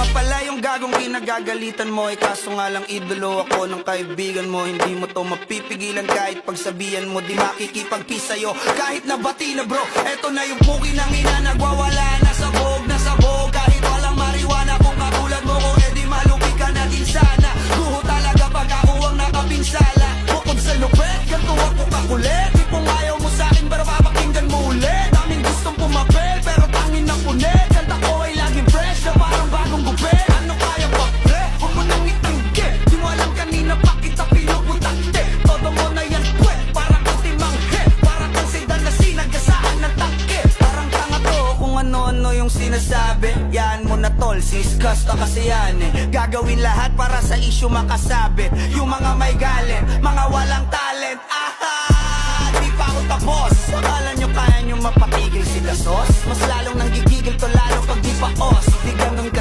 nga pala yung gagong kinagagalitan mo. Kaso nga lang idolo ako ng kaibigan mo. Hindi mo to mapipigilan kahit pagsabihan mo. Di makikipag-peace sa'yo kahit nabati na bro. Eto na yung puki ng ina, nagwawala na sabog na sabog. Kahit walang mariwana kung katulad mo ko, edi malupi ka na din sana. Guho talaga pag ako ang nakapinsala. Bukod sa lupet, ganito ako kakulit. Di kung ayaw mo sa'kin pero papakinggan mo ulit. Daming gustong pumapel pero tangin na punit. Kanta ko ay laging fresh na parang bagong gupit. Ano kaya pa pre? Huwag mo nang itanggi. Di mo alam kanina pa kita pinuputakte. Todo mo na yan pwet, parang ultimang hit. Parang kang sedan na sinagasaan ng takip. Parang tanga to kung ano-ano yung sinasabi. Yan mo na tol, siskas ka kasi yan eh. Gagawin lahat para sa issue makasabit. Yung mga may galit, mga walang talent. Aha! Di pa ako tapos. Akala nyo kaya nyo mapatigil si Dasos? Mas lalong nanggigigil to lalo pag di pa os. Di ganun